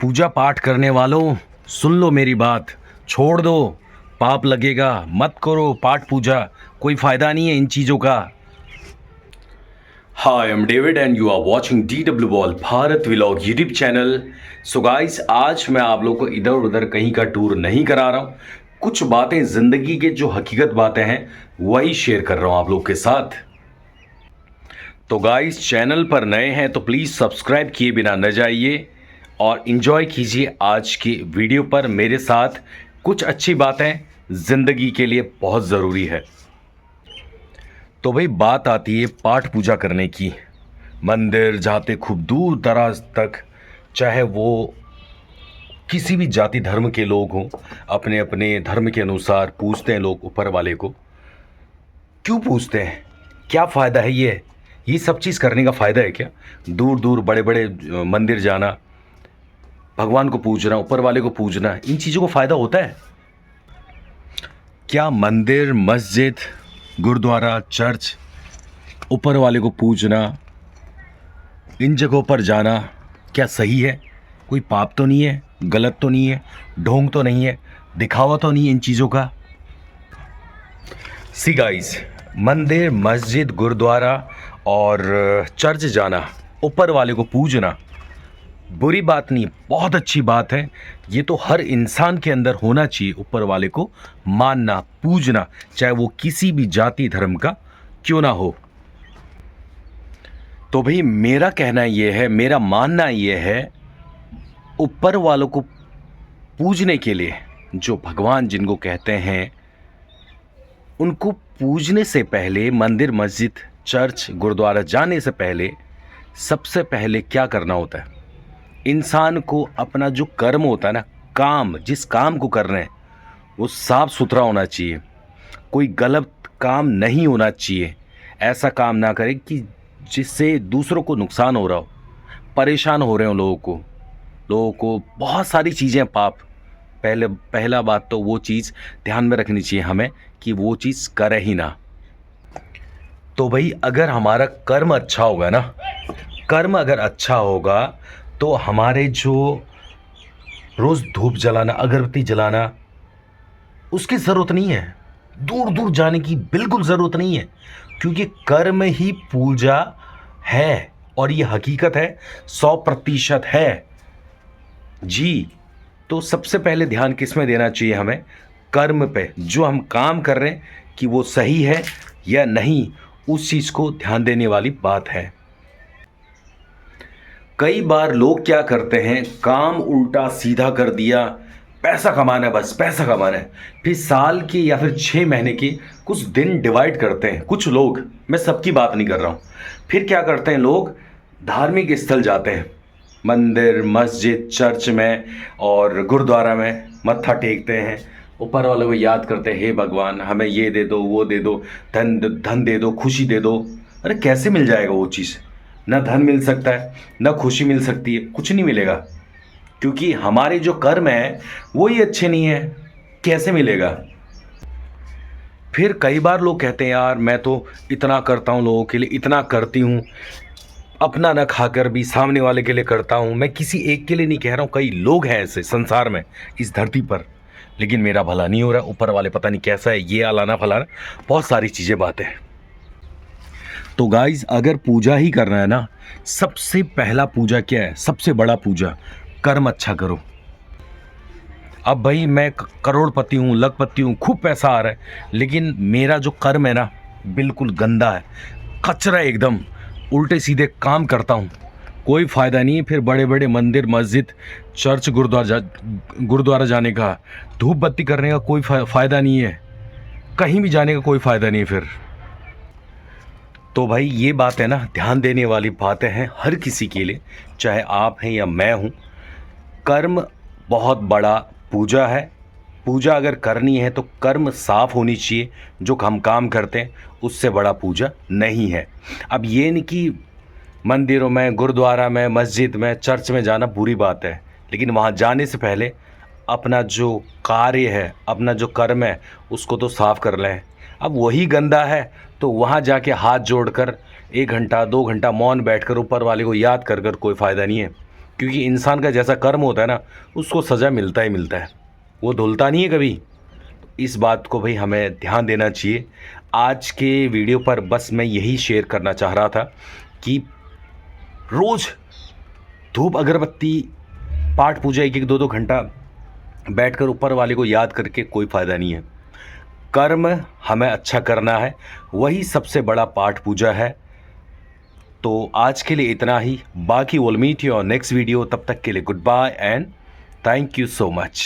पूजा पाठ करने वालों, सुन लो मेरी बात। छोड़ दो, पाप लगेगा। मत करो पाठ पूजा, कोई फ़ायदा नहीं है इन चीज़ों का। Hi, I am David and you are watching DW ball Bharat vlog YouTube channel. So guys, आज मैं आप लोग को इधर उधर कहीं का टूर नहीं करा रहा हूँ। कुछ बातें ज़िंदगी के जो हकीकत बातें हैं वही शेयर कर रहा हूँ आप लोग के साथ। तो गाइस, चैनल पर नए हैं तो प्लीज़ सब्सक्राइब किए बिना न जाइए और इन्जॉय कीजिए आज की वीडियो पर मेरे साथ। कुछ अच्छी बातें ज़िंदगी के लिए बहुत ज़रूरी है। तो भाई, बात आती है पाठ पूजा करने की। मंदिर जाते खूब दूर दराज तक, चाहे वो किसी भी जाति धर्म के लोग हों, अपने अपने धर्म के अनुसार पूजते हैं लोग ऊपर वाले को। क्यों पूजते हैं? क्या फ़ायदा है ये सब चीज़ करने का फ़ायदा है क्या? दूर दूर बड़े बड़े मंदिर जाना, भगवान को पूजना, ऊपर वाले को पूजना, इन चीज़ों को फ़ायदा होता है क्या? मंदिर, मस्जिद, गुरुद्वारा, चर्च, ऊपर वाले को पूजना, इन जगहों पर जाना क्या सही है? कोई पाप तो नहीं है, गलत तो नहीं है, ढोंग तो नहीं है, दिखावा तो नहीं है इन चीज़ों का? सी गाइस, मंदिर, मस्जिद, गुरुद्वारा और चर्च जाना, ऊपर वाले को पूजना बुरी बात नहीं, बहुत अच्छी बात है। ये तो हर इंसान के अंदर होना चाहिए, ऊपर वाले को मानना, पूजना, चाहे वो किसी भी जाति धर्म का क्यों ना हो। तो भाई, मेरा कहना ये है, मेरा मानना ये है, ऊपर वालों को पूजने के लिए, जो भगवान जिनको कहते हैं, उनको पूजने से पहले, मंदिर, मस्जिद, चर्च, गुरुद्वारा जाने से पहले सबसे पहले क्या करना होता है? इंसान को अपना जो कर्म होता है ना, काम, जिस काम को कर रहे हैं वो साफ सुथरा होना चाहिए। कोई गलत काम नहीं होना चाहिए। ऐसा काम ना करें कि जिससे दूसरों को नुकसान हो रहा हो, परेशान हो रहे हो लोगों को बहुत सारी चीज़ें पाप। पहला बात तो वो चीज़ ध्यान में रखनी चाहिए हमें कि वो चीज़ करे ही ना। तो भाई, अगर हमारा कर्म अच्छा होगा ना, कर्म अगर अच्छा होगा तो हमारे जो रोज़ धूप जलाना, अगरबत्ती जलाना, उसकी ज़रूरत नहीं है। दूर दूर जाने की बिल्कुल ज़रूरत नहीं है, क्योंकि कर्म ही पूजा है और ये हकीकत है, 100% है जी। तो सबसे पहले ध्यान किस में देना चाहिए हमें? कर्म पे। जो हम काम कर रहे हैं कि वो सही है या नहीं, उस चीज़ को ध्यान देने वाली बात है। कई बार लोग क्या करते हैं, काम उल्टा सीधा कर दिया, पैसा कमाना है, बस पैसा कमाना है। फिर साल के या फिर 6 महीने के कुछ दिन डिवाइड करते हैं कुछ लोग, मैं सबकी बात नहीं कर रहा हूँ। फिर क्या करते हैं लोग, धार्मिक स्थल जाते हैं, मंदिर, मस्जिद, चर्च में और गुरुद्वारा में मत्था टेकते हैं, ऊपर वाले को याद करते हैं, हे भगवान हमें ये दे दो, वो दे दो, धन दे दो, खुशी दे दो। अरे कैसे मिल जाएगा वो चीज़? ना धन मिल सकता है, ना खुशी मिल सकती है, कुछ नहीं मिलेगा, क्योंकि हमारे जो कर्म है वो ही अच्छे नहीं है। कैसे मिलेगा? फिर कई बार लोग कहते हैं, यार मैं तो इतना करता हूँ लोगों के लिए, इतना करती हूँ, अपना ना खाकर भी सामने वाले के लिए करता हूँ। मैं किसी एक के लिए नहीं कह रहा हूँ, कई लोग हैं ऐसे संसार में, इस धरती पर, लेकिन मेरा भला नहीं हो रहा, ऊपर वाले पता नहीं कैसा है, ये अलाना फलाना, बहुत सारी चीज़ें बातें हैं। तो गाइज, अगर पूजा ही करना है ना, सबसे पहला पूजा क्या है? सबसे बड़ा पूजा, कर्म अच्छा करो। अब भाई, मैं करोड़पति हूँ, लखपति हूँ, खूब पैसा आ रहा है, लेकिन मेरा जो कर्म है ना बिल्कुल गंदा है, कचरा एकदम, उल्टे सीधे काम करता हूँ, कोई फ़ायदा नहीं है। फिर बड़े बड़े मंदिर, मस्जिद, चर्च, गुरुद्वारा जाने का, धूप बत्ती करने का कोई फ़ायदा नहीं है, कहीं भी जाने का कोई फ़ायदा नहीं है फिर। तो भाई, ये बात है ना, ध्यान देने वाली बातें हैं हर किसी के लिए, चाहे आप हैं या मैं हूँ। कर्म बहुत बड़ा पूजा है। पूजा अगर करनी है तो कर्म साफ होनी चाहिए, जो हम काम करते हैं उससे बड़ा पूजा नहीं है। अब ये नहीं कि मंदिरों में, गुरुद्वारा में, मस्जिद में, चर्च में जाना बुरी बात है, लेकिन वहाँ जाने से पहले अपना जो कार्य है, अपना जो कर्म है, उसको तो साफ कर लें। अब वही गंदा है तो वहाँ जाके हाथ जोड़कर 1 घंटा 2 घंटा मौन बैठकर ऊपर वाले को याद कर कोई फ़ायदा नहीं है, क्योंकि इंसान का जैसा कर्म होता है ना, उसको सज़ा मिलता ही मिलता है, वो धुलता नहीं है कभी। इस बात को भाई हमें ध्यान देना चाहिए। आज के वीडियो पर बस मैं यही शेयर करना चाह रहा था कि रोज़ धूप अगरबत्ती पाठ पूजा 1-1 2-2 घंटा बैठकर ऊपर वाले को याद करके कोई फ़ायदा नहीं है। कर्म हमें अच्छा करना है, वही सबसे बड़ा पाठ पूजा है। तो आज के लिए इतना ही, बाकी will meet you on next video. तब तक के लिए good bye and thank you so much.